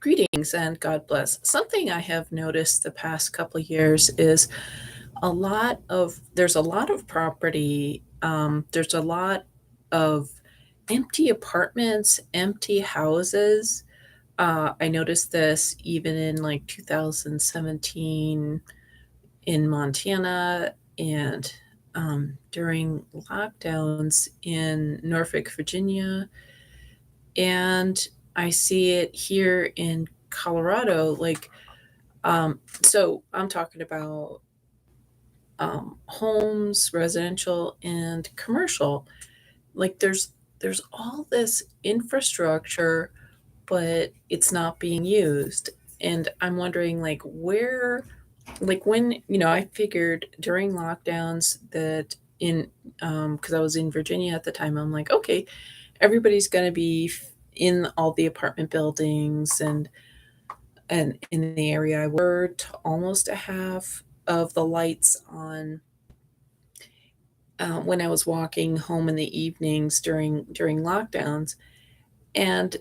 Greetings and God bless. Something I have noticed the past couple of years is there's a lot of property, there's a lot of empty apartments, empty houses. I noticed this even in like 2017 in Montana and during lockdowns in Norfolk, Virginia. And I see it here in Colorado. So I'm talking about homes, residential and commercial. Like there's all this infrastructure, but it's not being used. And I'm wondering like when I figured during lockdowns that in because I was in Virginia at the time, I'm like, okay, everybody's going to be in all the apartment buildings and in the area I worked, almost a half of the lights on when I was walking home in the evenings during lockdowns. And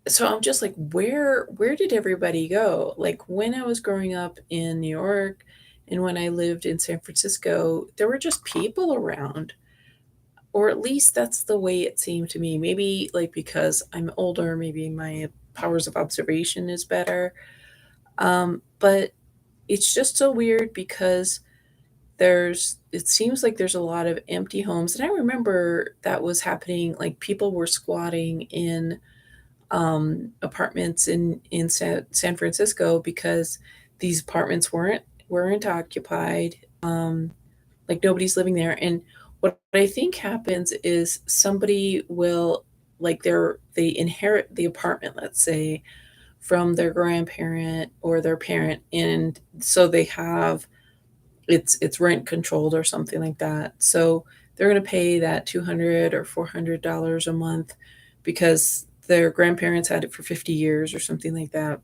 so I'm just like, where did everybody go? Like when I was growing up in New York and when I lived in San Francisco, there were just people around, or at least that's the way it seemed to me. Maybe like because I'm older, maybe my powers of observation is better. But it's just so weird because it seems like there's a lot of empty homes. And I remember that was happening, like people were squatting in apartments in San Francisco because these apartments weren't occupied. Like nobody's living there. And what I think happens is somebody will, like they inherit the apartment, let's say, from their grandparent or their parent, and so they have it's rent controlled or something like that. So they're going to pay that $200 or $400 a month because their grandparents had it for 50 years or something like that.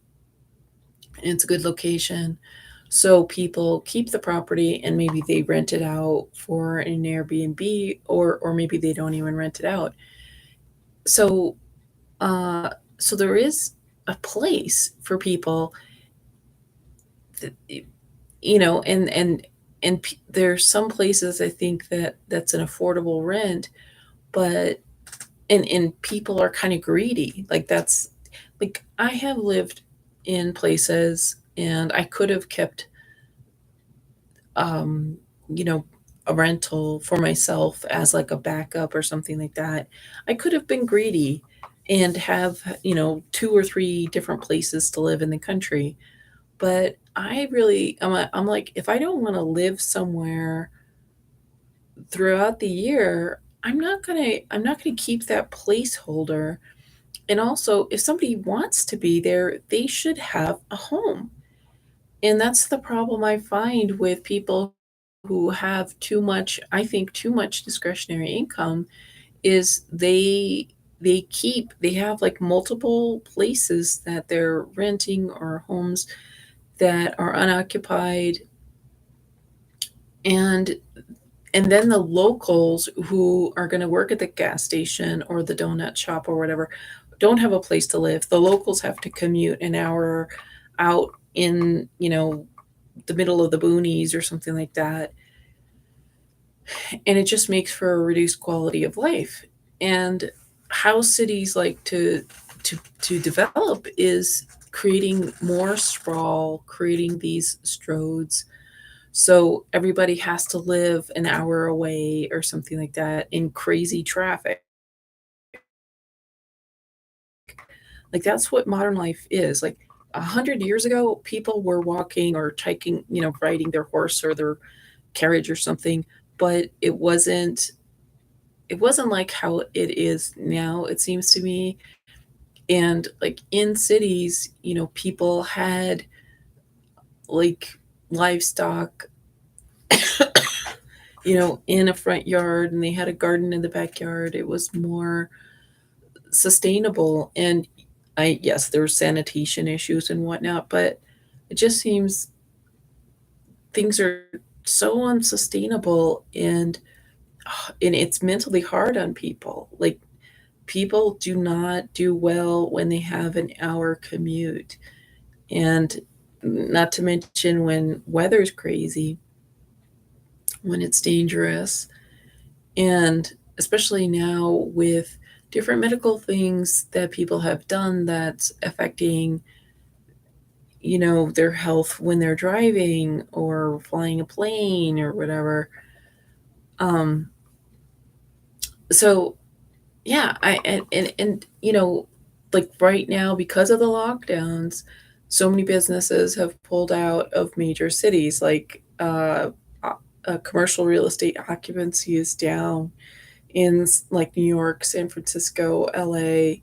And it's a good location. So people keep the property and maybe they rent it out for an Airbnb, or maybe they don't even rent it out. So uh so there is a place for people that, there's some places I think that's an affordable rent, but and people are kind of greedy. Like that's like I have lived in places and I could have kept um you know a rental for myself as like a backup or something like that. I could have been greedy and have two or three different places to live in the country. But I'm like, if I don't want to live somewhere throughout the year, I'm not gonna keep that placeholder. And also, if somebody wants to be there, they should have a home. And that's the problem I find with people who have too much, I think too much discretionary income, is they have like multiple places that they're renting, or homes that are unoccupied. And and then the locals who are going to work at the gas station or the donut shop or whatever don't have a place to live. The locals have to commute an hour out in the middle of the boonies or something like that, and it just makes for a reduced quality of life. And how cities like to develop is creating more sprawl, creating these stroads, so everybody has to live an hour away or something like that in crazy traffic. Like that's what modern life is. Like 100 years ago, people were walking or taking, riding their horse or their carriage or something, but it wasn't like how it is now, it seems to me. And like in cities, people had like livestock, in a front yard, and they had a garden in the backyard. It was more sustainable. And yes, there were sanitation issues and whatnot, but it just seems things are so unsustainable, and it's mentally hard on people. Like people do not do well when they have an hour commute. And not to mention when weather's crazy, when it's dangerous, and especially now with different medical things that people have done that's affecting, their health when they're driving or flying a plane or whatever. Um, so yeah, like right now because of the lockdowns, so many businesses have pulled out of major cities. Like commercial real estate occupancy is down in like New York, San Francisco, LA.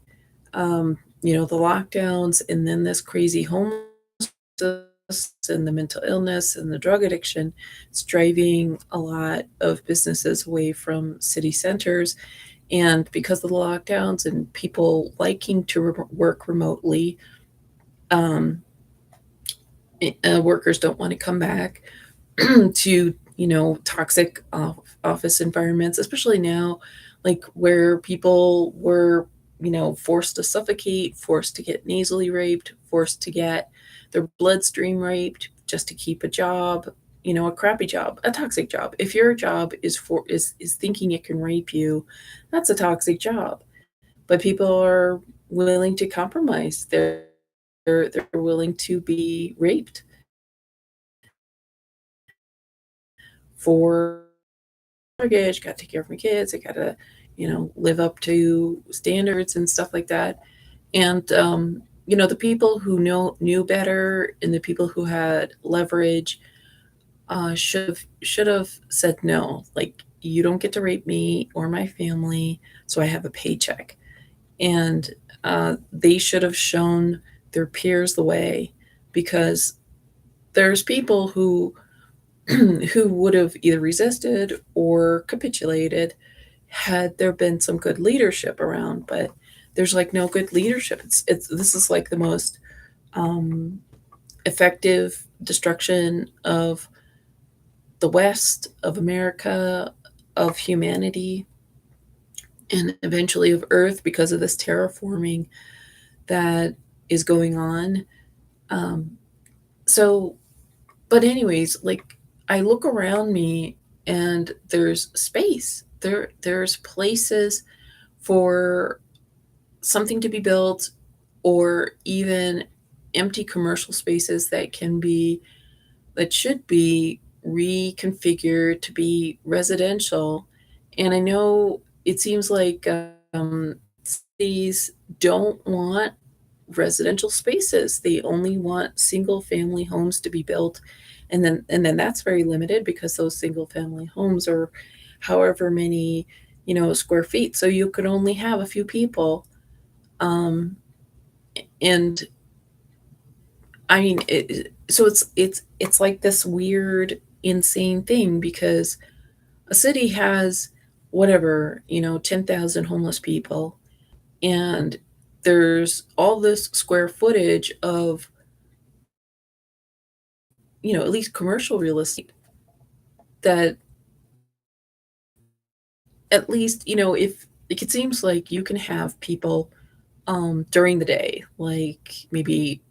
The lockdowns and then this crazy homelessness and the mental illness and the drug addiction is driving a lot of businesses away from city centers. And because of the lockdowns and people liking to work remotely, um, workers don't want to come back to toxic office environments, especially now, like where people were forced to suffocate, forced to get nasally raped, forced to get their bloodstream raped just to keep a job, a crappy job, a toxic job. If your job is thinking it can rape you, that's a toxic job. But people are willing to compromise. They're willing to be raped for mortgage, gotta take care of my kids, I gotta, live up to standards and stuff like that. And the people who knew better and the people who had leverage should have said no. Like, you don't get to rape me or my family, so I have a paycheck. And they should have shown their peers the way, because there's people who who would have either resisted or capitulated had there been some good leadership around. But there's like no good leadership. It's this is like the most um, effective destruction of the West, of America, of humanity, and eventually of Earth, because of this terraforming that is going on. Um, so, but anyways, like I look around me and there's space. There's places for something to be built, or even empty commercial spaces that should be reconfigured to be residential. And I know it seems like cities don't want residential spaces. They only want single family homes to be built. And then that's very limited, because those single family homes are however many, square feet. So you could only have a few people. Um, and I mean, so it's like this weird, insane thing, because a city has whatever, 10,000 homeless people, and there's all this square footage of, at least commercial real estate, that at least, if like it seems like you can have people during the day, like maybe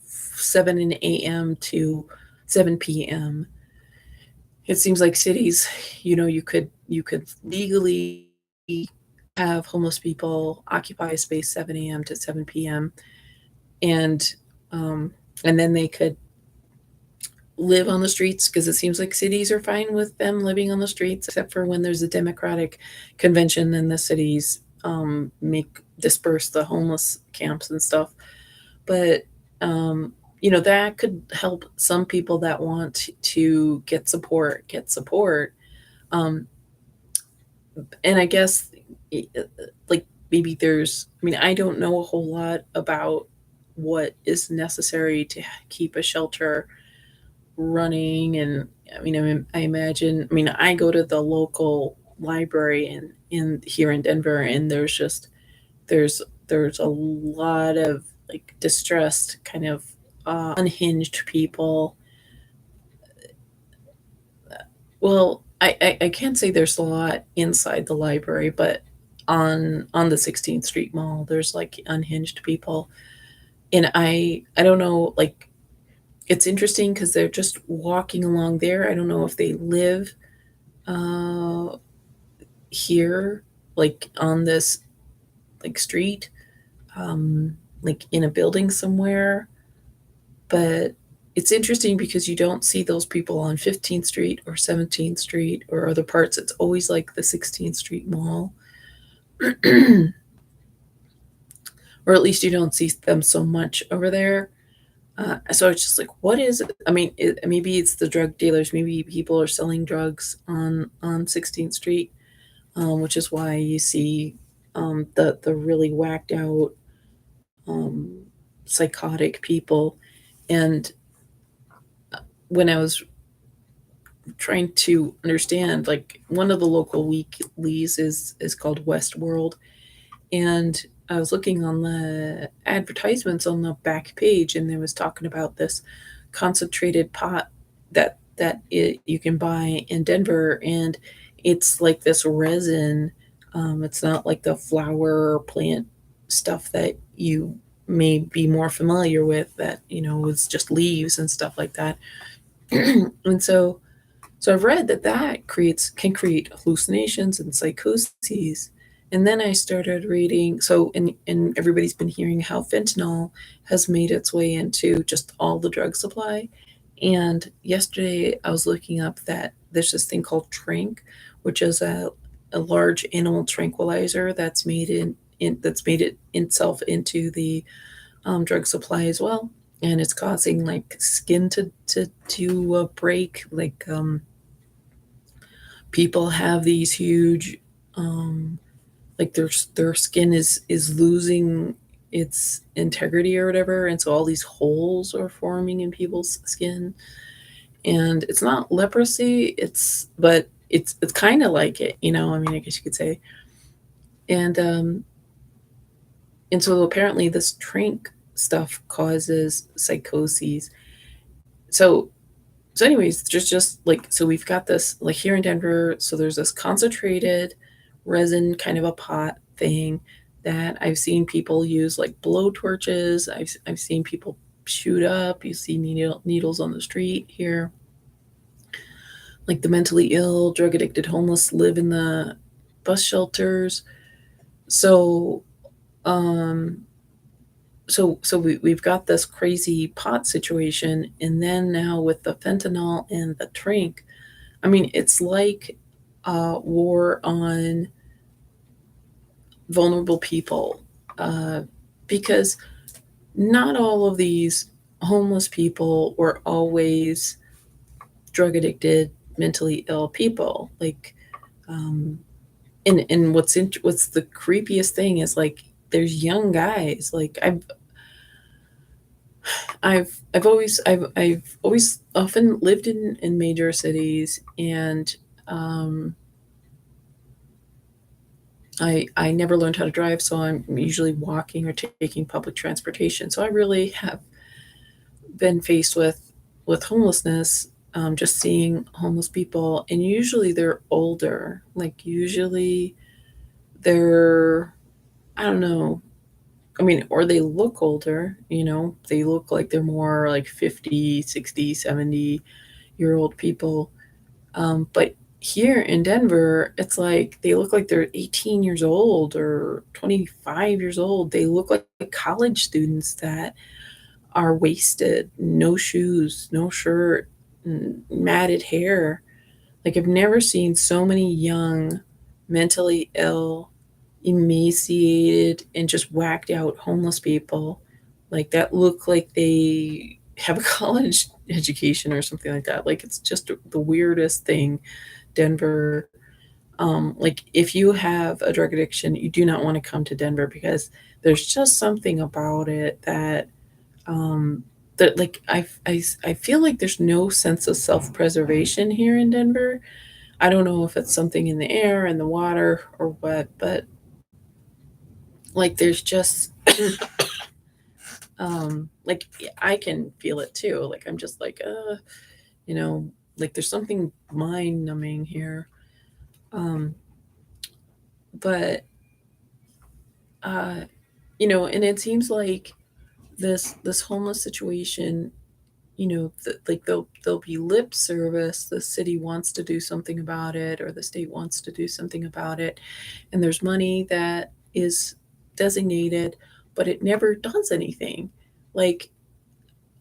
7 a.m. to 7 p.m. It seems like cities, you could legally have homeless people occupy a space 7 a.m. to 7 p.m. and um, and then they could live on the streets, because it seems like cities are fine with them living on the streets, except for when there's a democratic convention and the cities make disperse the homeless camps and stuff. But that could help some people that want to get support. Um, and I guess, like, maybe I mean, I don't know a whole lot about what is necessary to keep a shelter running. And I mean, I imagine, I mean, I go to the local library in here in Denver, and there's a lot of like distressed, kind of unhinged people. Well, I can't say there's a lot inside the library, but on the 16th Street Mall. There's like unhinged people, and I don't know, like it's interesting because they're just walking along there. I don't know if they live uh, here, like on this like street, like in a building somewhere. But it's interesting because you don't see those people on 15th Street or 17th Street or other parts. It's always like the 16th Street Mall, or at least you don't see them so much over there. So it's just like, what is it? I mean, maybe it's the drug dealers. Maybe people are selling drugs on 16th Street, which is why you see the really whacked out, um, psychotic people. And when I was trying to understand, like one of the local weeklies is called Westworld, and I was looking on the advertisements on the back page, and there was talking about this concentrated pot you can buy in Denver, and it's like this resin. It's not like the flower or plant stuff that you may be more familiar with, that is just leaves and stuff like that. And so I've read that can create hallucinations and psychoses. And then I started reading. And everybody's been hearing how fentanyl has made its way into just all the drug supply. And yesterday I was looking up that there's this thing called Trank, which is a large animal tranquilizer that's made it itself into the drug supply as well. And it's causing like skin to break, like people have these huge, like their skin is losing its integrity or whatever, and so all these holes are forming in people's skin. And it's not leprosy, but it's kind of like it, I mean, I guess you could say. And um and so apparently this trank stuff causes psychoses. So so anyways, just like, so we've got this, like here in Denver, so there's this concentrated resin, kind of a pot thing, that I've seen people use like blow torches. I've seen people shoot up. You see needles on the street here. Like the mentally ill, drug addicted, homeless live in the bus shelters. So um we've got this crazy pot situation, and then now with the fentanyl and the drink, I mean, it's like a war on vulnerable people, because not all of these homeless people were always drug addicted, mentally ill people. Like, um, and what's the creepiest thing is, like, there's young guys. Like, I've always often lived in major cities, and um, I never learned how to drive, so I'm usually walking or taking public transportation. So I really have been faced with homelessness, just seeing homeless people, and usually they're older. Like usually they're, I don't know. I mean, or they look older, they look like they're more like 50, 60, 70-year old people. But here in Denver, it's like they look like they're 18 years old or 25 years old. They look like college students that are wasted, no shoes, no shirt, matted hair. Like, I've never seen so many young, mentally ill, emaciated, and just whacked out homeless people, like that look like they have a college education or something like that. Like, it's just the weirdest thing. Denver, like, if you have a drug addiction, you do not want to come to Denver, because there's just something about it um, that, like, I feel like there's no sense of self-preservation here in Denver. I don't know if it's something in the air and the water or what, but like there's just like I can feel it too. Like, I'm just like, you know, like there's something mind numbing here. Um, but uh, and it seems like this homeless situation, like there'll be lip service. The city wants to do something about it, or the state wants to do something about it, and there's money that is designated, but it never does anything. Like,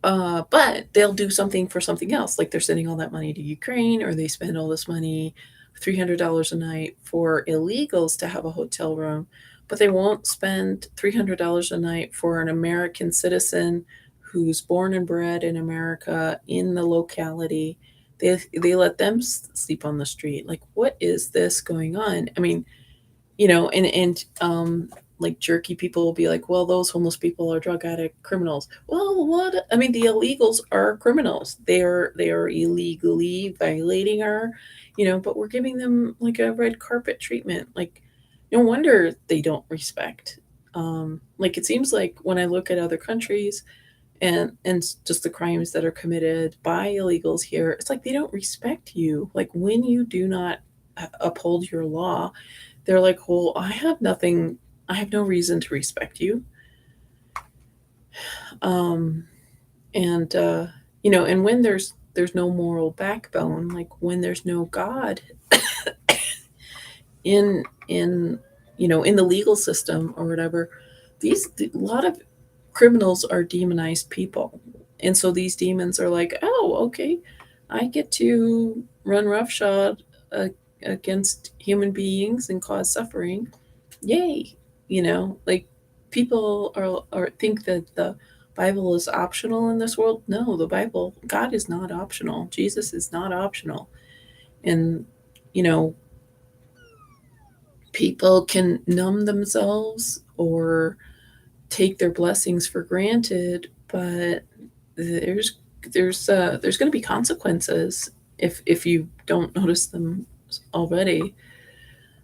but they'll do something for something else. Like they're sending all that money to Ukraine, or they spend all this money, $300 a night for illegals to have a hotel room, but they won't spend $300 a night for an American citizen who's born and bred in America in the locality. They let them sleep on the street. Like, what is this going on? I mean, like jerky people will be like, well, those homeless people are drug addict criminals. Well, what? I mean, the illegals are criminals. They are illegally violating our, but we're giving them like a red carpet treatment. Like, no wonder they don't respect. Like, it seems like when I look at other countries and just the crimes that are committed by illegals here, it's like they don't respect you. Like, when you do not uphold your law, they're like, well, I have no reason to respect you. Um, and when there's no moral backbone, like when there's no God in in the legal system or whatever, a lot of criminals are demonized people. And so these demons are like, oh, okay, I get to run roughshod uh, against human beings and cause suffering. Yay. Like, people are think that the Bible is optional in this world. No, the Bible, God is not optional. Jesus is not optional. And you know people can numb themselves or take their blessings for granted, but there's there's going to be consequences if you don't notice them already.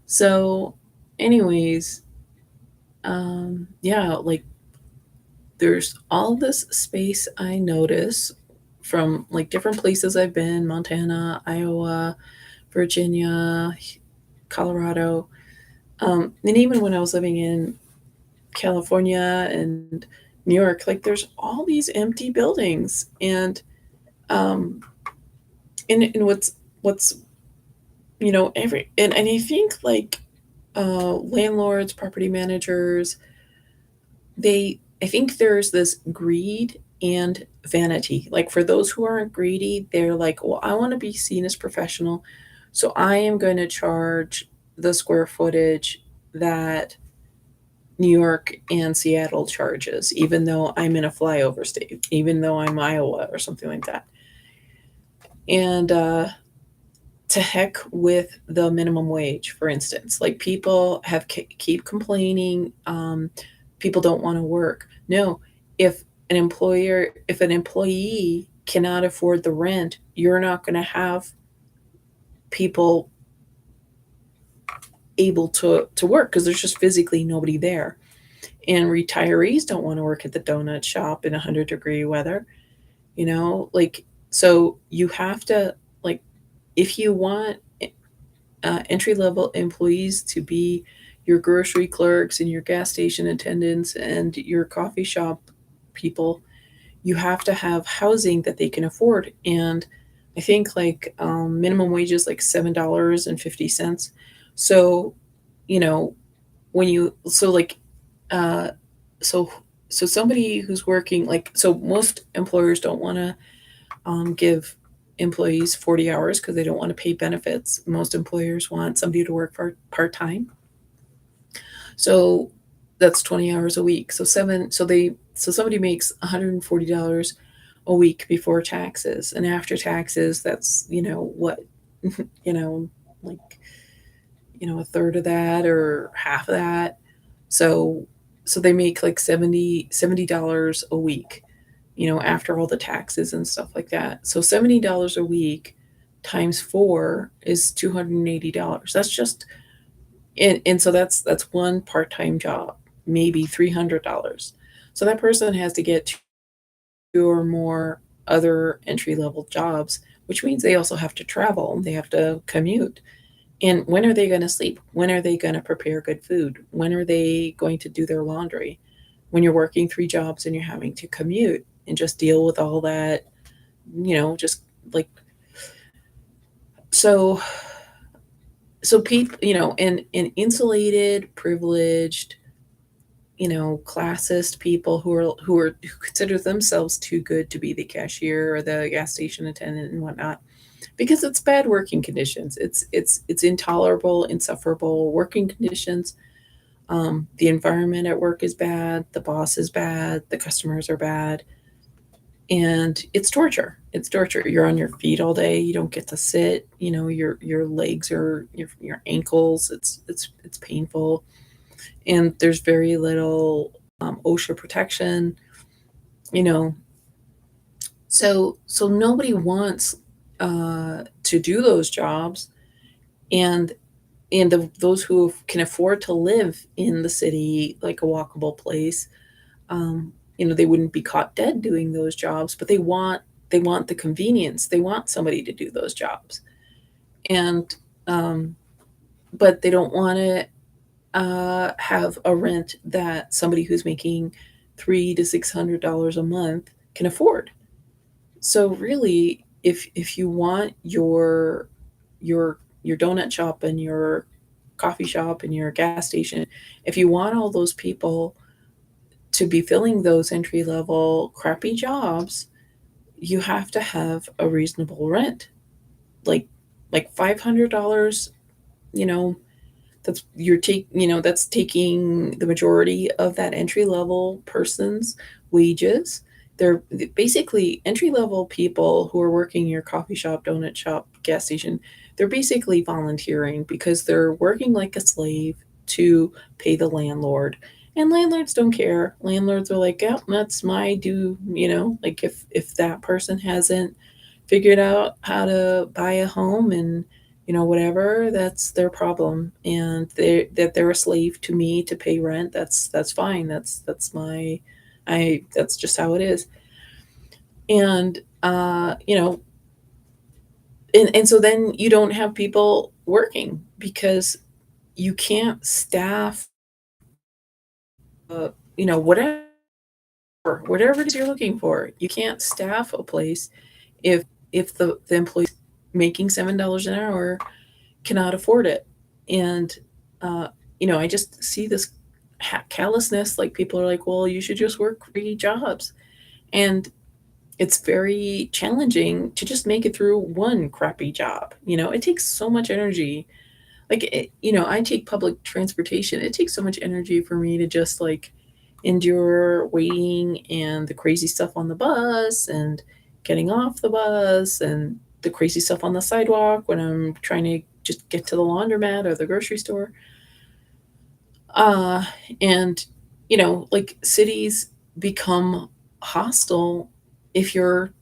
So, anyways, yeah, like there's all this space I notice from like different places I've been: Montana, Iowa, Virginia, Colorado. And even when I was living in California and New York, like there's all these empty buildings. Um, and what's and I think like landlords, property managers, I think there's this greed and vanity. Like, for those who aren't greedy, they're like, well, I want to be seen as professional, so I am going to charge the square footage that New York and Seattle charges, even though I'm in a flyover state, even though I'm Iowa or something like that. And to heck with the minimum wage, for instance. Like, people keep complaining, people don't want to work. No, if if an employee cannot afford the rent, you're not going to have people able to work because there's just physically nobody there. And retirees don't want to work at the donut shop in 100-degree weather, like, so you have to, like, if you want entry level employees to be your grocery clerks and your gas station attendants and your coffee shop people, you have to have housing that they can afford. And I think like minimum wage is like $7.50. So, you know, when you so like uh, so so somebody who's working, like, so most employers don't want to give employees 40 hours because they don't want to pay benefits. Most employers want somebody to work for part-time. So that's 20 hours a week. So somebody makes $140 a week before taxes. And after taxes, that's, what, you know, like, a third of that or half of that. So they make like $70 a week, after all the taxes and stuff like that. So $70 a week times four is $280. That's just, and so that's one part-time job, maybe $300. So that person has to get two or more other entry level jobs, which means they also have to travel, they have to commute. And when are they going to sleep? When are they going to prepare good food? When are they going to do their laundry? When you're working three jobs and you're having to commute and just deal with all that, just like, so people, and insulated, privileged, classist people who consider themselves too good to be the cashier or the gas station attendant and whatnot, because it's bad working conditions. It's intolerable, insufferable working conditions. The environment at work is bad. The boss is bad. The customers are bad, and it's torture. It's torture. You're on your feet all day. You don't get to sit. Your legs are your ankles. It's painful, and there's very little OSHA protection. You know, so nobody wants to do those jobs, and those who can afford to live in the city, like a walkable place, they wouldn't be caught dead doing those jobs, but they want the convenience. They want somebody to do those jobs, and um, but they don't want to have a rent that somebody who's making $300 to $600 a month can afford. So really, if you want your donut shop and your coffee shop and your gas station, if you want all those people to be filling those entry level crappy jobs, you have to have a reasonable rent. Like $500, you know, that's taking the majority of that entry level person's wages. They're basically entry level people who are working your coffee shop, donut shop, gas station. They're basically volunteering because they're working like a slave to pay the landlord. And landlords don't care. Landlords are like, yeah, that's my due. Like if that person hasn't figured out how to buy a home and whatever, that's their problem, and they're a slave to me to pay rent. That's fine. That's my I that's just how it is. And and so then you don't have people working because you can't staff whatever it is you're looking for. You can't staff a place if the employees making $7 an hour cannot afford it. And uh, I just see this callousness. Like, people are like, well, you should just work 3 jobs, and it's very challenging to just make it through one crappy job. It takes so much energy. Like, I take public transportation. It takes so much energy for me to just like endure waiting and the crazy stuff on the bus and getting off the bus and the crazy stuff on the sidewalk when I'm trying to just get to the laundromat or the grocery store. Uh, and like, cities become hostile if you're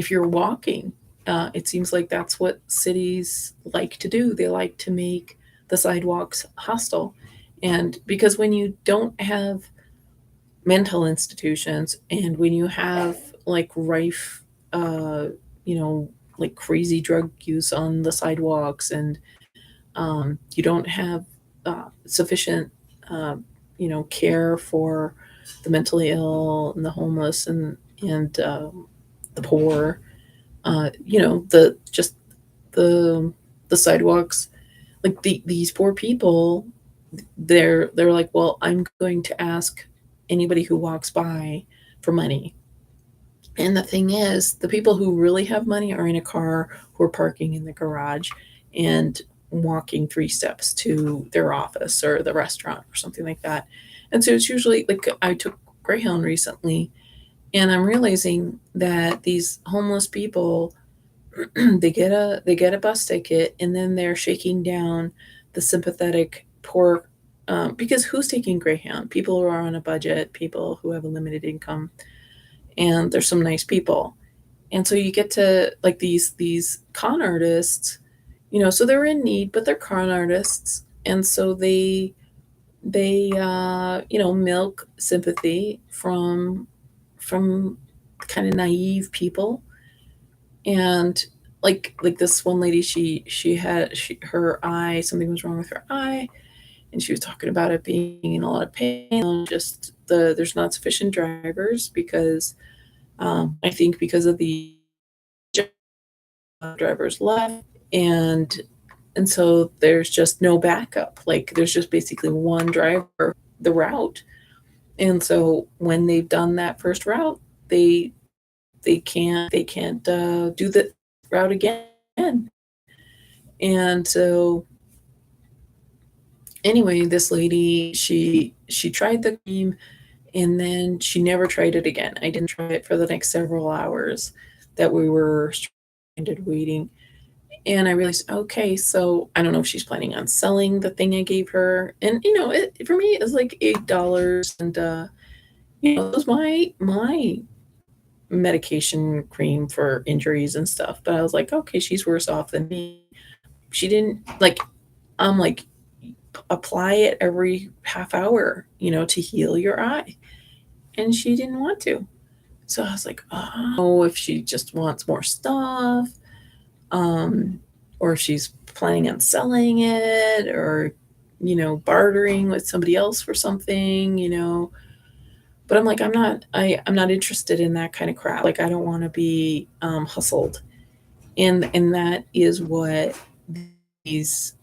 walking. It seems like that's what cities like to do. They like to make the sidewalks hostile, and because when you don't have mental institutions, and when you have like rife, uh, you know, like crazy drug use on the sidewalks, and you don't have sufficient, uh, care for the mentally ill and the homeless and the poor. The sidewalks, like these poor people, they're like, well, I'm going to ask anybody who walks by for money. And the thing is, the people who really have money are in a car, who are parking in the garage and walking 3 steps to their office or the restaurant or something like that. And so it's usually like, I took Greyhound recently, and I'm realizing that these homeless people, they get a bus ticket, and then they're shaking down the sympathetic poor, because who's taking Greyhound? People who are on a budget, people who have a limited income, and there's some nice people. And so you get to like these con artists, so they're in need, but they're con artists, and so they milk sympathy from kind of naive people. And like this one lady, she had her eye, something was wrong with her eye, and she was talking about it being in a lot of pain. Just there's not sufficient drivers because I think because of the drivers left, and so there's just no backup. Like there's just basically one driver the route, and so when they've done that first route, they they can't do the route again. And so anyway, this lady, she tried the cream and then she never tried it again. I didn't try it for the next several hours that we were stranded waiting. And I realized, okay, so I don't know if she's planning on selling the thing I gave her. And it for me it's like $8, and it was my medication cream for injuries and stuff. But I was like, okay, she's worse off than me. She didn't like. I'm like, apply it every half hour, to heal your eye. And she didn't want to. So I was like, oh, if she just wants more stuff, um, or if she's planning on selling it, or, bartering with somebody else for something. But I'm like, I'm not interested in that kind of crap. Like, I don't want to be hustled. And that is what these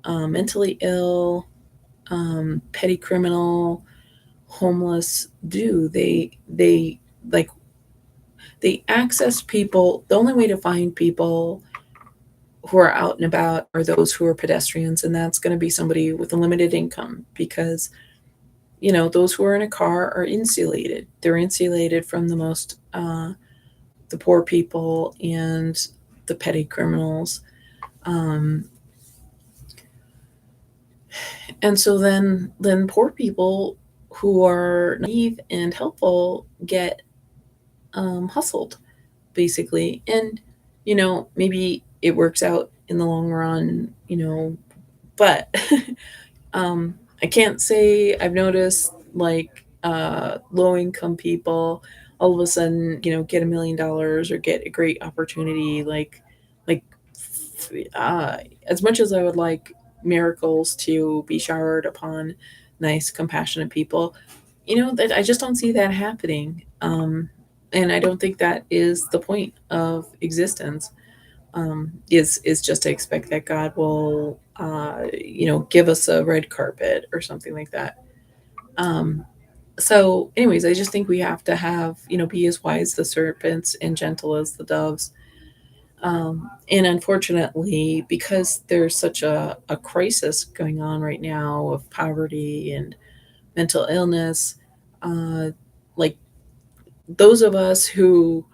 mentally ill, petty criminal, homeless do. They like they access people. The only way to find people who are out and about are those who are pedestrians, and that's going to be somebody with a limited income because those who are in a car are insulated. They're insulated from the poor people and the petty criminals. Um, and so then poor people who are naive and helpful get hustled, basically. And maybe it works out in the long run, but I can't say I've noticed like low income people all of a sudden, get $1 million or get a great opportunity. Like as much as I would like miracles to be showered upon nice, compassionate people, that I just don't see that happening. And I don't think that is the point of existence. Is just to expect that God will, give us a red carpet or something like that. Um, so, anyways, I just think we have to have, be as wise as the serpents and gentle as the doves. And unfortunately, because there's such a crisis going on right now of poverty and mental illness, like those of us who,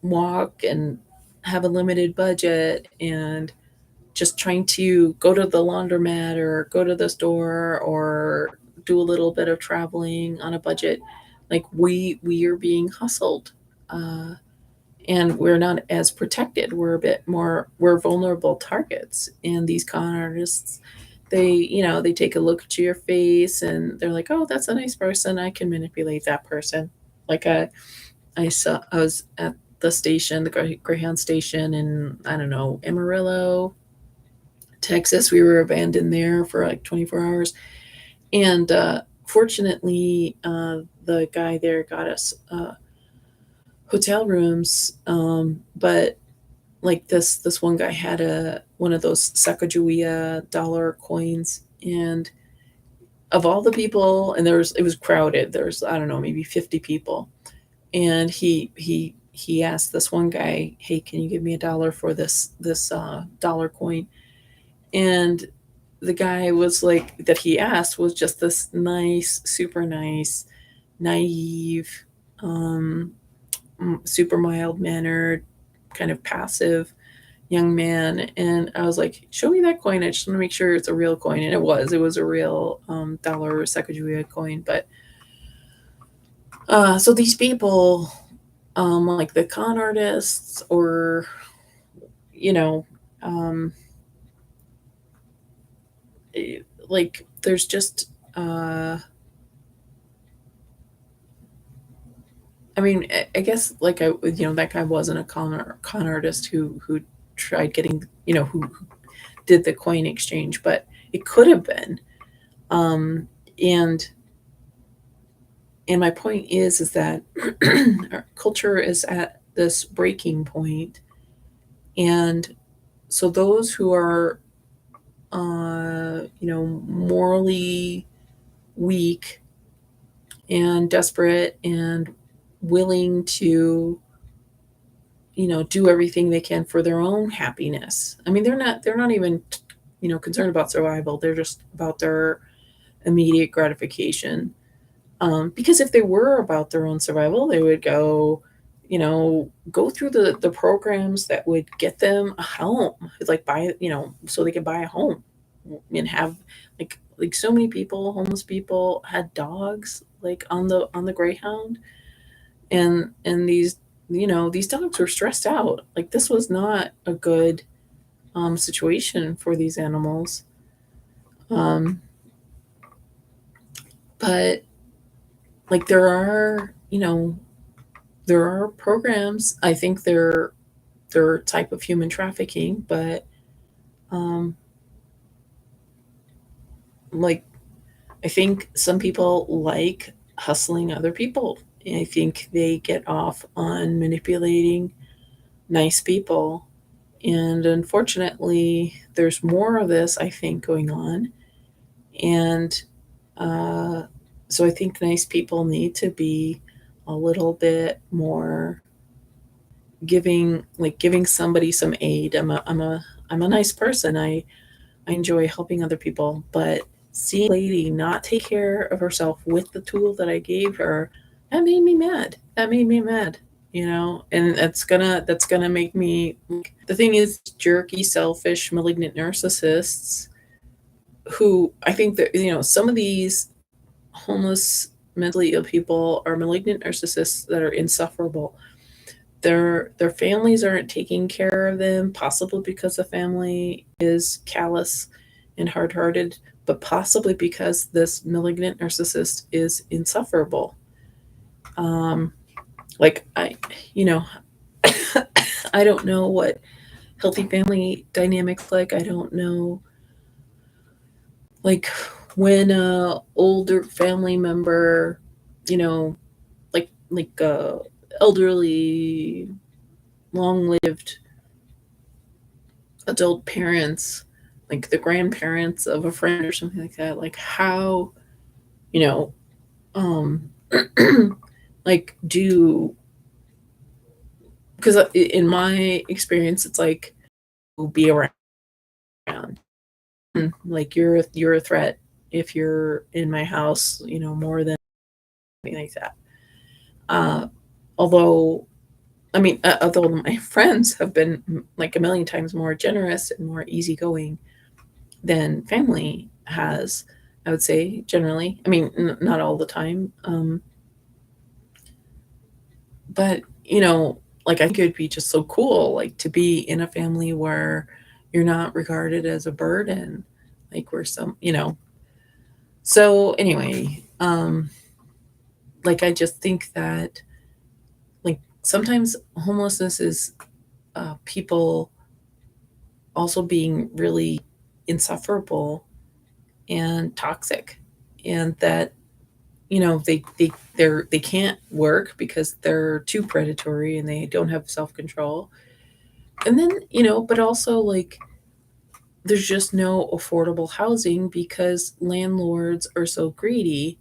walk and have a limited budget and just trying to go to the laundromat or go to the store or do a little bit of traveling on a budget, like we are being hustled. Uh, and we're not as protected. We're a bit more, we're vulnerable targets. And these con artists, they take a look at your face and they're like, oh, that's a nice person, I can manipulate that person. Like I was at the station, the Greyhound station in, I don't know, Amarillo, Texas. We were abandoned there for like 24 hours. And fortunately, the guy there got us hotel rooms. But like this one guy had a one of those Sacagawea dollar coins, and of all the people, and it was crowded. There's, I don't know, maybe 50 people, and he asked this one guy, hey, can you give me $1 for this dollar coin? And the guy was like, that he asked was just this nice, super nice, naive, um, super mild mannered, kind of passive young man. And I was like, show me that coin. I just want to make sure it's a real coin. And it was a real dollar Sacagawea coin. But so these people, like the con artists, or, you know, um, like there's just, I mean, I guess like that guy wasn't a con artist who tried getting, who did the coin exchange, but it could have been. Um, and and my point is that our culture is at this breaking point, and so those who are, morally weak and desperate and willing to, do everything they can for their own happiness. I mean, they're not even, concerned about survival. They're just about their immediate gratification. Because if they were about their own survival, they would go through the programs that would get them a home, like buy, so they could buy a home and have like so many people, homeless people, had dogs like on the Greyhound, and these dogs were stressed out. Like this was not a good situation for these animals. Um, but like there are programs. I think they're a type of human trafficking, but um, like I think some people like hustling other people. I think they get off on manipulating nice people. And unfortunately, there's more of this, I think, going on. And uh, so I think nice people need to be a little bit more giving somebody some aid. I'm a nice person. I enjoy helping other people, but seeing a lady not take care of herself with the tool that I gave her, that made me mad. That made me mad, and that's gonna make me. The thing is, jerky, selfish, malignant narcissists who I think that some of these homeless, mentally ill people are malignant narcissists that are insufferable. Their families aren't taking care of them, possibly because the family is callous and hard-hearted, but possibly because this malignant narcissist is insufferable. Um, like you know, I don't know what healthy family dynamics like. I don't know, like when a older family member, you know, like elderly, long-lived adult parents, like the grandparents of a friend or something like that, like how, you know, um, like do, because in my experience, it's like be around, like you're a threat if you're in my house, more than anything like that. Uh, although although my friends have been like a million times more generous and more easygoing than family has, I would say generally. I mean, not all the time. But like I think it would be just so cool, like to be in a family where you're not regarded as a burden, like where So anyway, like I just think that like sometimes homelessness is people also being really insufferable and toxic, and that they can't work because they're too predatory and they don't have self-control. And then but also like there's just no affordable housing because landlords are so greedy,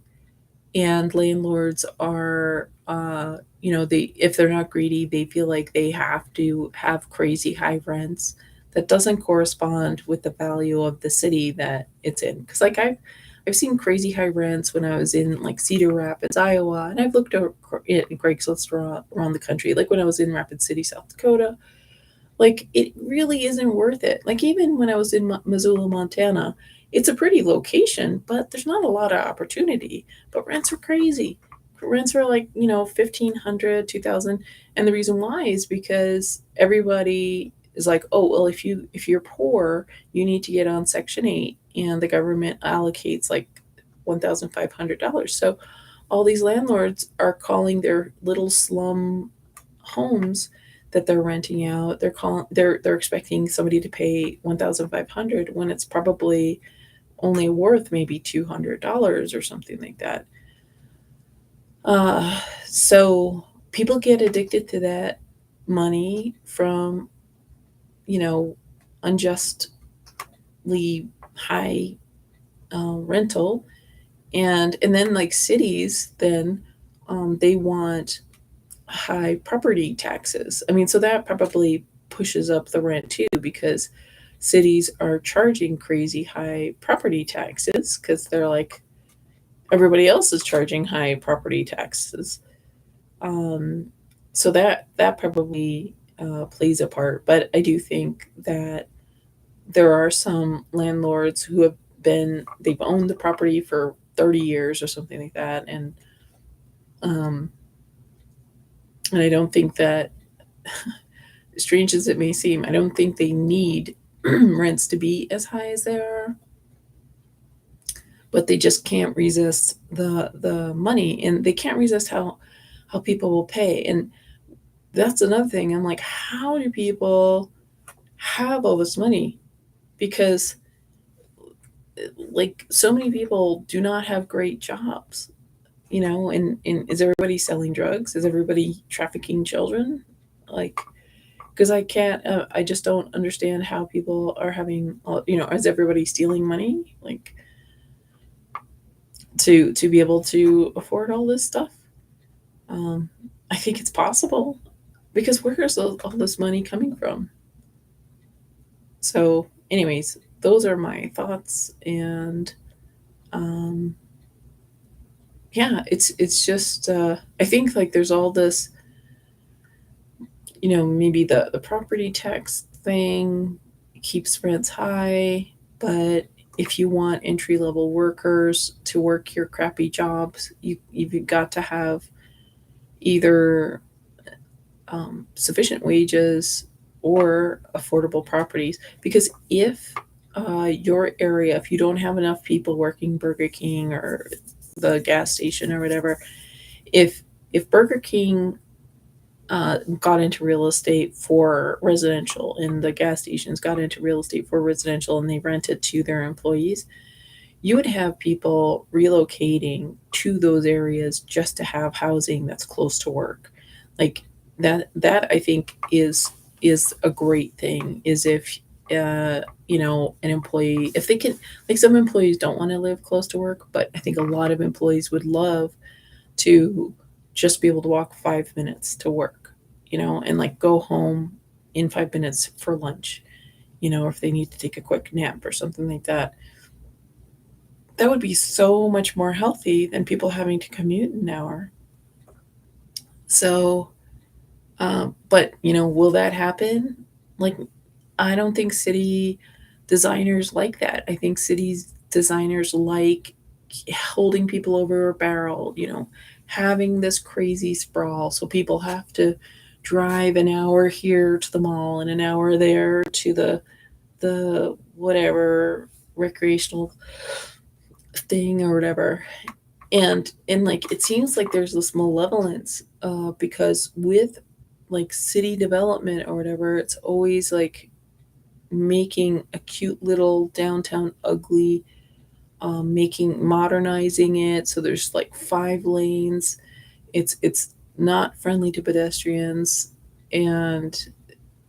and landlords are they, if they're not greedy, they feel like they have to have crazy high rents that doesn't correspond with the value of the city that it's in. Because like I've seen crazy high rents when I was in like Cedar Rapids, Iowa, and I've looked at Craigslist around the country, like when I was in Rapid City, South Dakota. Like it really isn't worth it. Like even when I was in Missoula, Montana, it's a pretty location, but there's not a lot of opportunity. But rents are crazy. Rents are like 1,500, 2,000, and the reason why is because everybody is like, oh well, if you're poor, you need to get on Section 8, and the government allocates like $1,500. So all these landlords are calling their little slum homes that they're renting out. They're expecting somebody to pay 1,500 when it's probably only worth maybe $200 or something like that. So people get addicted to that money from, you know, unjustly high rental, and then like cities, then they want high property taxes. I mean, so that probably pushes up the rent too, because cities are charging crazy high property taxes because they're like, everybody else is charging high property taxes. Um, so that probably plays a part. But I do think that there are some landlords who they've owned the property for 30 years or something like that, um, and I don't think that, strange as it may seem, I don't think they need rents to be as high as they are, but they just can't resist the money, and they can't resist how people will pay. And that's another thing. I'm like, how do people have all this money? Because like so many people do not have great jobs, and is everybody selling drugs? Is everybody trafficking children? Like, because I just don't understand how people are having, is everybody stealing money, like, to be able to afford all this stuff? um I think it's possible, because where is all this money coming from? So anyways, those are my thoughts. And um yeah, it's just I think like there's all this, maybe the property tax thing keeps rents high, but if you want entry level workers to work your crappy jobs, you've got to have either sufficient wages or affordable properties. Because if your area, if you don't have enough people working Burger King or the gas station or whatever, if Burger King got into real estate for residential, and the gas stations got into real estate for residential, and they rented to their employees, you would have people relocating to those areas just to have housing that's close to work. Like, that I think is a great thing. Is if an employee, if they can, like, some employees don't want to live close to work, but I think a lot of employees would love to just be able to walk 5 minutes to work, and like go home in 5 minutes for lunch, or if they need to take a quick nap or something like that. That would be so much more healthy than people having to commute an hour. So, but will that happen? Like, I don't think city designers like that. I think cities designers like holding people over a barrel, having this crazy sprawl. So people have to drive an hour here to the mall and an hour there to the whatever recreational thing or whatever. And like, it seems like there's this malevolence, because with like city development or whatever, it's always like making a cute little downtown ugly, modernizing it so there's like 5 lanes. It's not friendly to pedestrians, and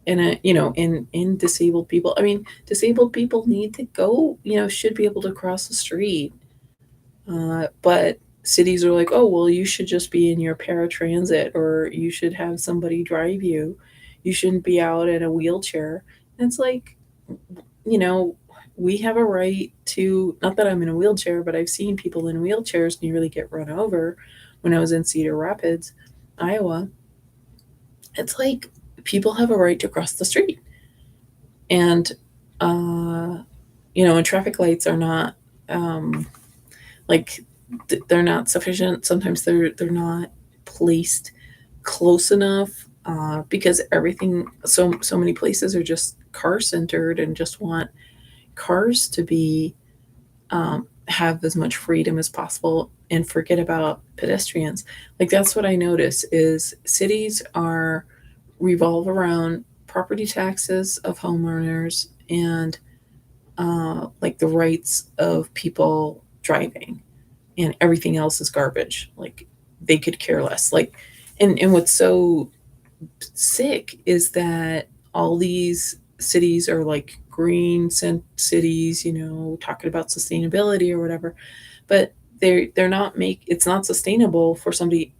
and disabled people. I mean, disabled people need to go, should be able to cross the street. But cities are like, oh, well, you should just be in your paratransit, or you should have somebody drive you. You shouldn't be out in a wheelchair. And it's like, you know, we have a right to, not that I'm in a wheelchair, but I've seen people in wheelchairs nearly get run over when I was in Cedar Rapids, Iowa. It's like people have a right to cross the street. And, uh, and traffic lights are not, like, they're not sufficient. Sometimes they're not placed close enough, because everything, so many places are just car centered and just want cars to be have as much freedom as possible and forget about pedestrians. Like that's what I notice is cities are revolve around property taxes of homeowners and like the rights of people driving, and everything else is garbage. Like they could care less. Like, and what's so sick is that all these cities are like green cities, talking about sustainability or whatever, but they're not make it's not sustainable for somebody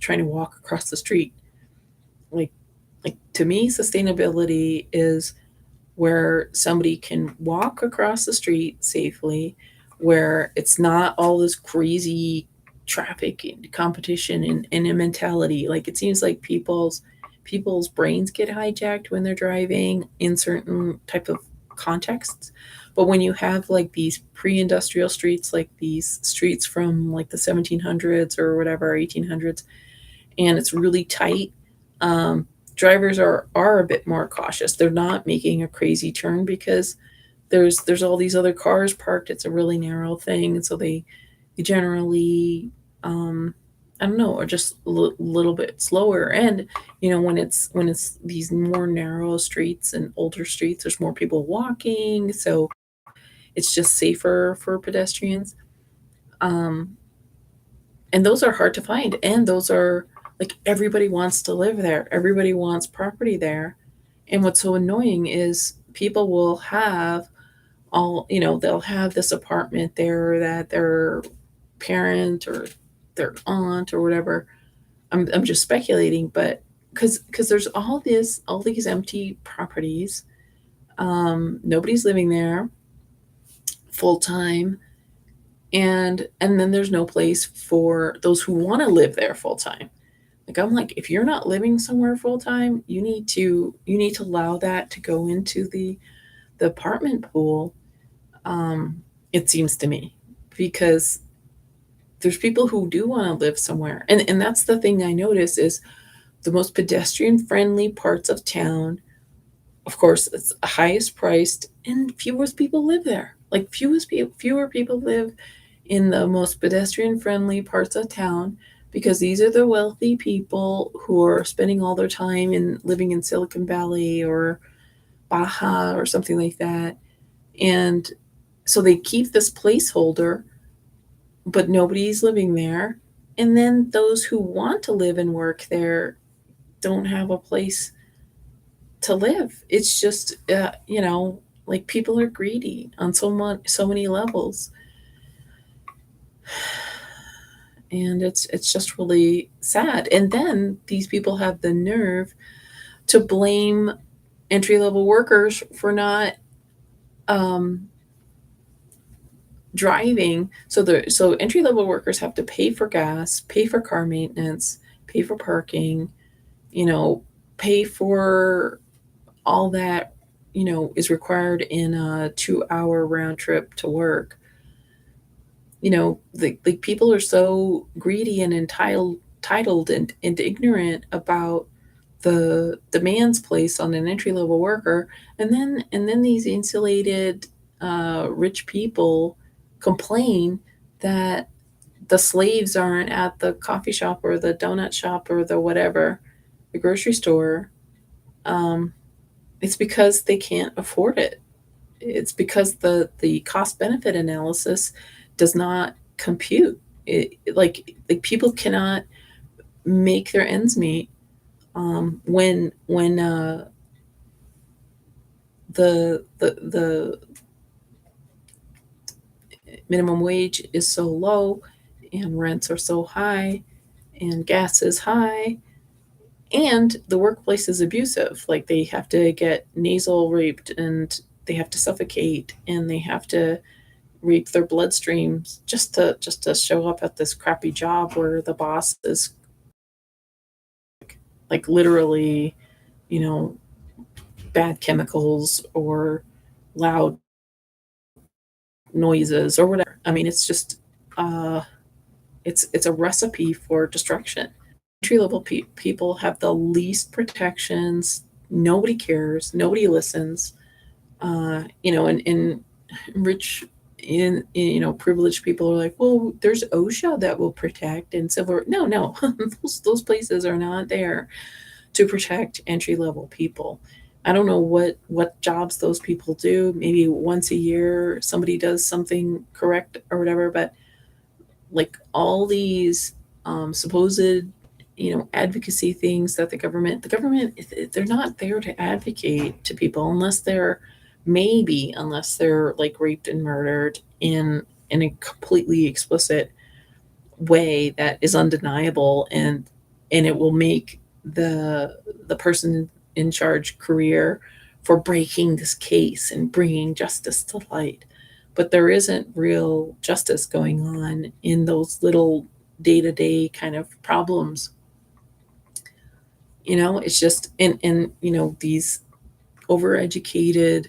trying to walk across the street. Like to me, sustainability is where somebody can walk across the street safely, where it's not all this crazy traffic and competition and a mentality. Like it seems like people's brains get hijacked when they're driving in certain type of contexts. But when you have like these pre-industrial streets, like these streets from like the 1700s or whatever, 1800s, and it's really tight, drivers are a bit more cautious. They're not making a crazy turn because there's all these other cars parked. It's a really narrow thing, and so they generally, I don't know, are just little bit slower. And when it's these more narrow streets and older streets, there's more people walking, so it's just safer for pedestrians. Um, and those are hard to find, and those are like everybody wants to live there, everybody wants property there. And what's so annoying is people will have they'll have this apartment there that their parent or their aunt or whatever, I'm just speculating, but because there's all these empty properties, nobody's living there full time, and then there's no place for those who want to live there full time. Like I'm like, if you're not living somewhere full time, you need to allow that to go into the apartment pool. It seems to me, because there's people who do want to live somewhere, and that's the thing I notice is the most pedestrian friendly parts of town. Of course, it's highest priced, and fewest people live there. Like fewer people live in the most pedestrian friendly parts of town, because these are the wealthy people who are spending all their time in living in Silicon Valley or Baja or something like that. And so they keep this placeholder, but nobody's living there. And then those who want to live and work there don't have a place to live. It's just, like people are greedy on so many levels, and it's just really sad. And then these people have the nerve to blame entry level workers for not um, driving. So entry level workers have to pay for gas, pay for car maintenance, pay for parking, you know, pay for all that is required in a 2 hour round trip to work. The people are so greedy and entitled and ignorant about the demands placed on an entry level worker. And then these insulated rich people complain that the slaves aren't at the coffee shop or the donut shop or the whatever, the grocery store. um, it's because they can't afford it. It's because the cost benefit analysis does not compute. Like people cannot make their ends meet, when the minimum wage is so low, and rents are so high, and gas is high, and the workplace is abusive. Like they have to get nasal raped, and they have to suffocate, and they have to rape their bloodstreams just to show up at this crappy job where the boss is like literally, you know, bad chemicals or loud noises or whatever. I mean, it's just uh it's a recipe for destruction. Entry level people have the least protections. Nobody cares. Nobody listens. And rich privileged people are like, well, there's OSHA that will protect and civil. No, no, those places are not there to protect entry level people. I don't know what jobs those people do. Maybe once a year somebody does something correct or whatever, but like all these supposed advocacy things that the government they're not there to advocate to people unless they're like raped and murdered in a completely explicit way that is undeniable, and it will make the person in charge career for breaking this case and bringing justice to light. But there isn't real justice going on in those little day-to-day kind of problems. It's just and these overeducated,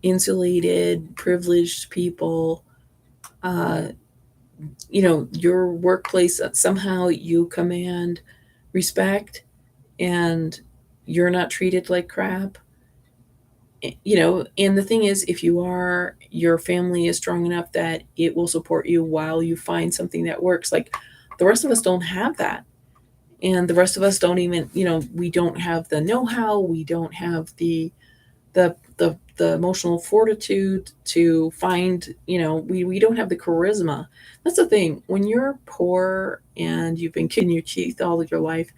insulated, privileged people, uh, your workplace, somehow you command respect and you're not treated like crap. And the thing is, if you are, your family is strong enough that it will support you while you find something that works. Like the rest of us don't have that. And the rest of us don't even, we don't have the know-how, we don't have the emotional fortitude to find, we don't have the charisma. That's the thing. When you're poor and you've been kicking your teeth all of your life,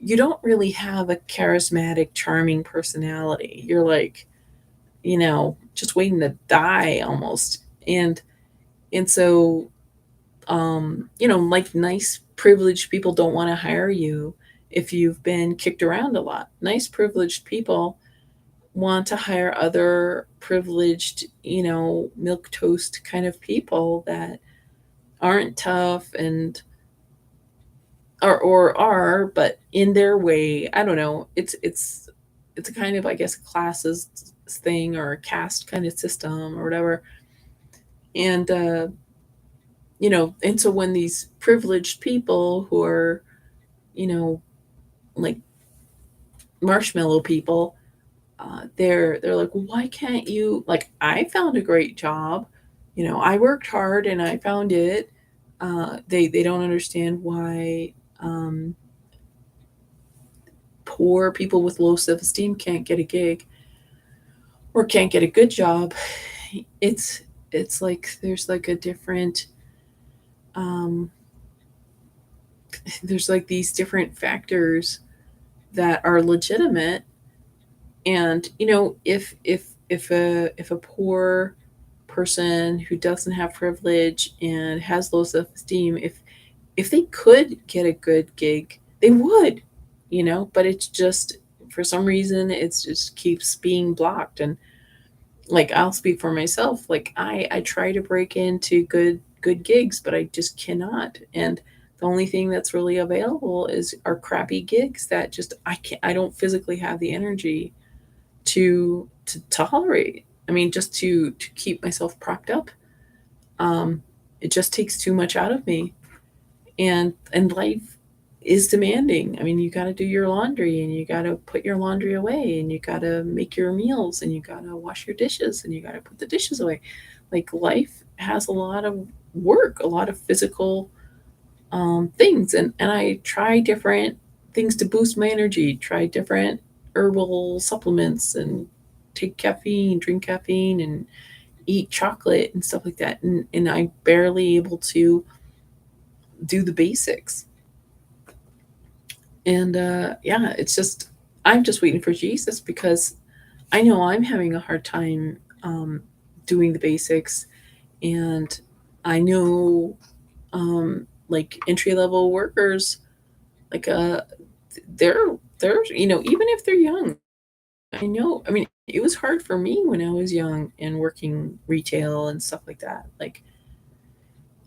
you don't really have a charismatic, charming personality. You're like, just waiting to die almost. And so, like nice privileged people don't want to hire you if you've been kicked around a lot. Nice privileged people want to hire other privileged, milk toast kind of people that aren't tough and or are, but in their way. I don't know. It's a kind of, I guess, a classes thing or a caste kind of system or whatever. And and so when these privileged people who are, you know, like marshmallow people, they're like, well, why can't you? Like, I found a great job, I worked hard and I found it. They don't understand why poor people with low self esteem can't get a gig or can't get a good job. It's it's like there's like a different um, there's like these different factors that are legitimate. And if a poor person who doesn't have privilege and has low self-esteem, if they could get a good gig, they would, but it's just, for some reason, it's just keeps being blocked. And like, I'll speak for myself. Like, I try to break into good gigs, but I just cannot. And the only thing that's really available are crappy gigs that just I don't physically have the energy to tolerate. I mean, just to keep myself propped up. It just takes too much out of me. And life is demanding. I mean, you got to do your laundry and you got to put your laundry away and you got to make your meals and you got to wash your dishes and you got to put the dishes away. Like, life has a lot of work, a lot of physical things. And I try different things to boost my energy, try different herbal supplements and drink caffeine and eat chocolate and stuff like that. And I'm barely able to do the basics. And yeah, I'm just waiting for Jesus because I know I'm having a hard time doing the basics. And I know like entry level workers, like they're even if they're young. I know. I mean, it was hard for me when I was young and working retail and stuff like that. Like,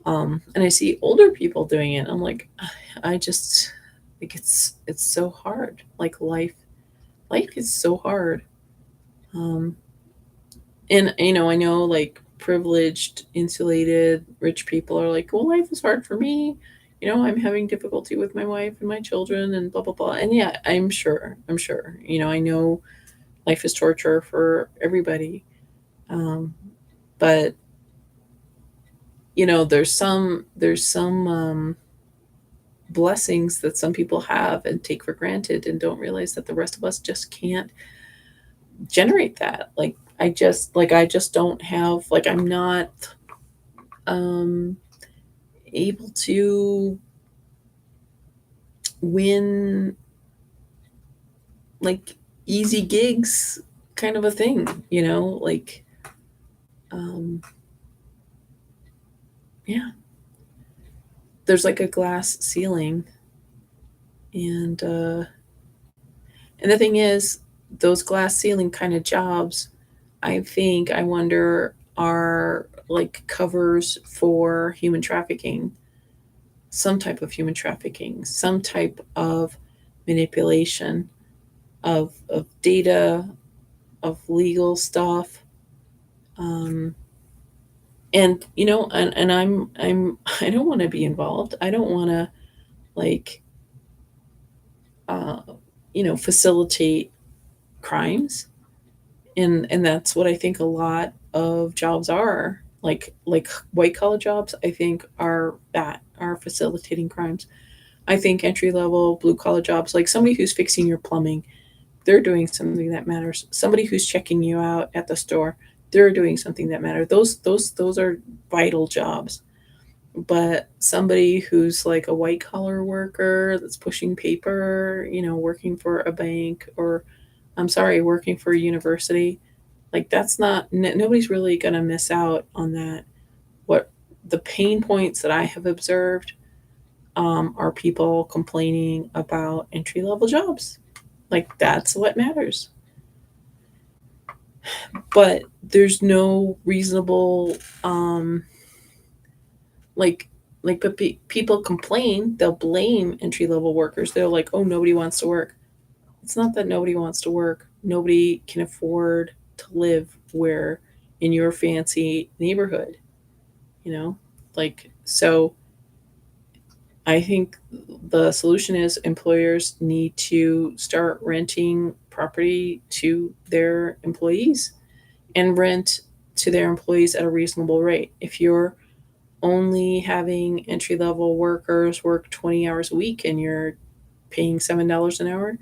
and I see older people doing it. I'm like, I just like it's so hard. Like, life is so hard. Um, and I know like privileged, insulated, rich people are like, well, life is hard for me. I'm having difficulty with my wife and my children and blah blah blah. And yeah, I'm sure. I know life is torture for everybody. Um, but there's some blessings that some people have and take for granted and don't realize that the rest of us just can't generate that. I just don't have, like, I'm not um able to win, like, easy gigs kind of a thing, like, um yeah, there's like a glass ceiling. And the thing is, those glass ceiling kind of jobs, I wonder, are like covers for human trafficking, some type of human trafficking, some type of manipulation of data, of legal stuff. Um, and I don't want to be involved. I don't want to, like, uh, facilitate crimes. And that's what I think a lot of jobs are, like white collar jobs. I think are facilitating crimes. I think entry level blue collar jobs, like somebody who's fixing your plumbing, they're doing something that matters. Somebody who's checking you out at the store, they're doing something that matters. Those are vital jobs. But somebody who's like a white collar worker that's pushing paper, working for a bank, or, I'm sorry, working for a university, like, that's not, nobody's really going to miss out on that. What the pain points that I have observed, are people complaining about entry level jobs. Like, that's what matters. But there's no reasonable, like but people complain, they'll blame entry level workers. They're like, oh, nobody wants to work. It's not that nobody wants to work. Nobody can afford to live where, in your fancy neighborhood, you know? Like, so I think the solution is employers need to start renting property to their employees, and rent to their employees at a reasonable rate. If you're only having entry level workers work 20 hours a week and you're paying $7 an hour,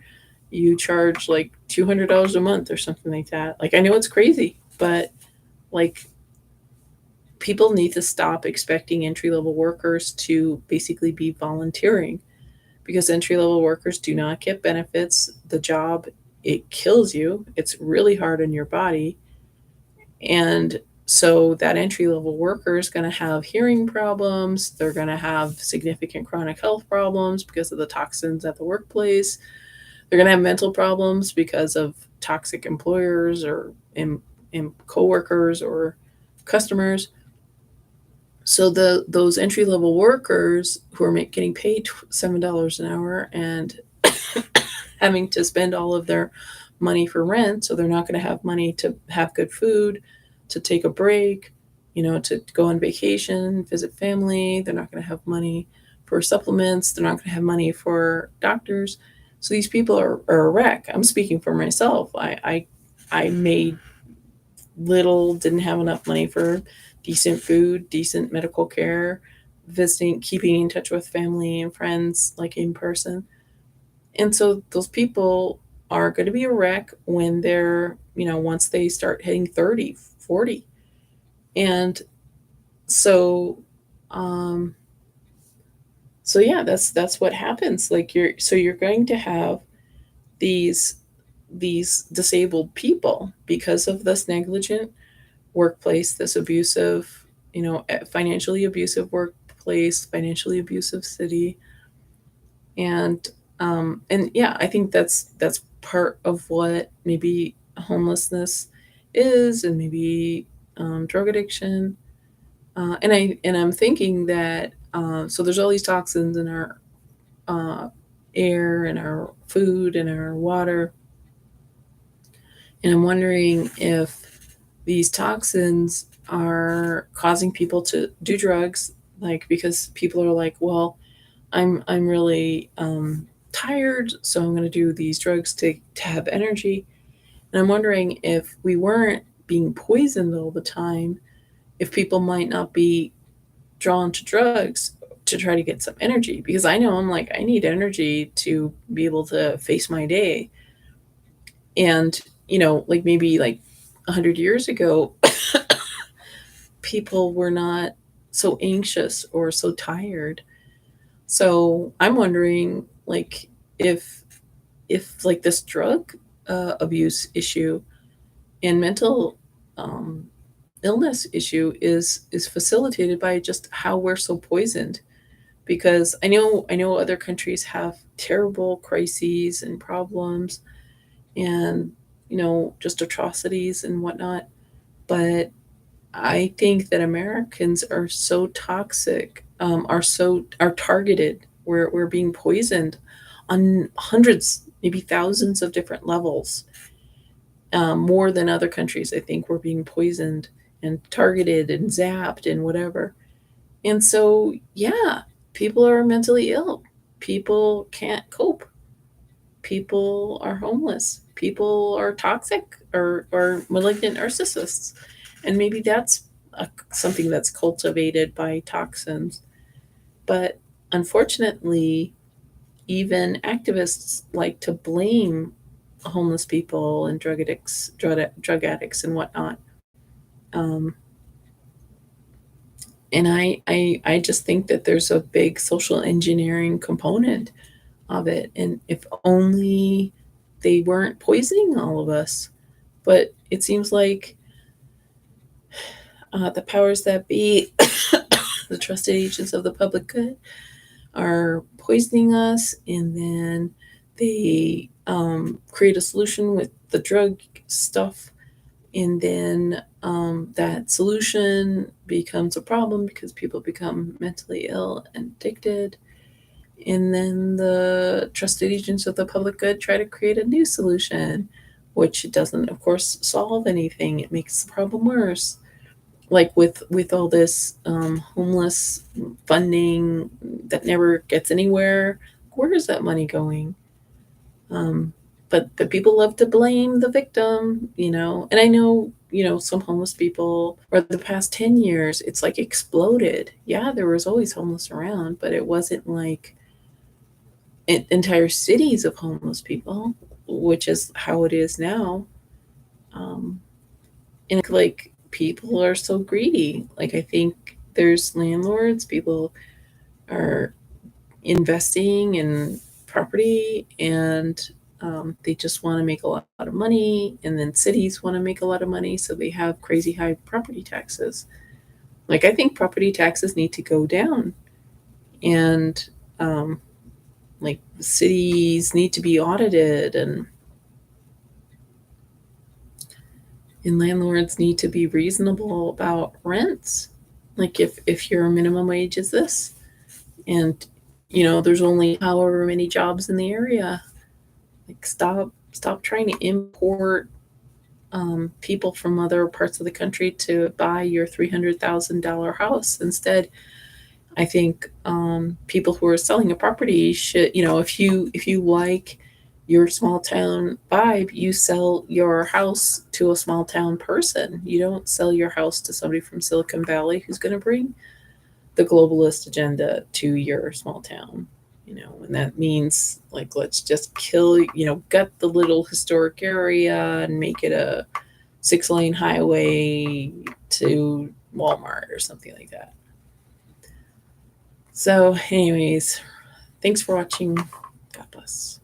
you charge like $200 a month or something like that. Like, I know it's crazy, but, like, people need to stop expecting entry level workers to basically be volunteering, because entry level workers do not get benefits. The job, it kills you. It's really hard on your body. And so that entry level worker is going to have hearing problems. They're going to have significant chronic health problems because of the toxins at the workplace. They're going to have mental problems because of toxic employers or coworkers or customers. So those entry level workers who are getting paid $7 an hour and having to spend all of their money for rent, so they're not going to have money to have good food, to take a break, to go on vacation, visit family. They're not going to have money for supplements. They're not going to have money for doctors. So these people are a wreck. I'm speaking for myself. I made little, didn't have enough money for decent food, decent medical care, visiting, keeping in touch with family and friends, like, in person. And so those people are going to be a wreck when they're, once they start hitting 30, 40. And so, um, so yeah, that's what happens. Like, you're going to have these disabled people because of this negligent workplace, this abusive, financially abusive workplace, financially abusive city. And yeah, I think that's part of what maybe homelessness is, and maybe, drug addiction. And I'm thinking that, so there's all these toxins in our, uh, air and our food and our water, and I'm wondering if these toxins are causing people to do drugs, like, because people are like, well, I'm really, tired, so I'm going to do these drugs to have energy. And I'm wondering, if we weren't being poisoned all the time, if people might not be drawn to drugs to try to get some energy, because I know I'm like, I need energy to be able to face my day. And, like maybe like 100 years ago, people were not so anxious or so tired. So I'm wondering, like, if like this drug abuse issue and mental um, illness issue is facilitated by just how we're so poisoned. Because I know other countries have terrible crises and problems, and just atrocities and whatnot, but I think that Americans are so toxic, are targeted. We're being poisoned on hundreds, maybe thousands of different levels, more than other countries. I think we're being poisoned and targeted and zapped and whatever. And so, yeah, people are mentally ill. People can't cope. People are homeless. People are toxic or malignant narcissists. And maybe that's something that's cultivated by toxins. But unfortunately, even activists like to blame homeless people and drug addicts and whatnot. Um, and I just think that there's a big social engineering component of it. And if only they weren't poisoning all of us. But it seems like the powers that be, the trusted agents of the public good, are poisoning us, and then they create a solution with the drug stuff, and then that solution becomes a problem because people become mentally ill and addicted. And then the trusted agents of the public good try to create a new solution, which doesn't, of course, solve anything. It makes the problem worse. Like with all this homeless funding that never gets anywhere, where is that money going? Um, but people love to blame the victim. And I know, some homeless people, or the past 10 years, it's like exploded. Yeah, there was always homeless around, but it wasn't like entire cities of homeless people, which is how it is now. Um, and like people are so greedy. Like I think there's landlords, people are investing in property, and they just want to make a lot of money. And then cities want to make a lot of money, so they have crazy high property taxes. Like I think property taxes need to go down, and like cities need to be audited, and landlords need to be reasonable about rents. Like if your minimum wage is this, and there's only however many jobs in the area, like stop trying to import people from other parts of the country to buy your $300,000 house. Instead, I think people who are selling a property should, if you like your small town vibe, you sell your house to a small town person. You don't sell your house to somebody from Silicon Valley who's going to bring the globalist agenda to your small town. And that means like, let's just gut the little historic area and make it a 6-lane highway to Walmart or something like that. So, anyways, thanks for watching. God bless.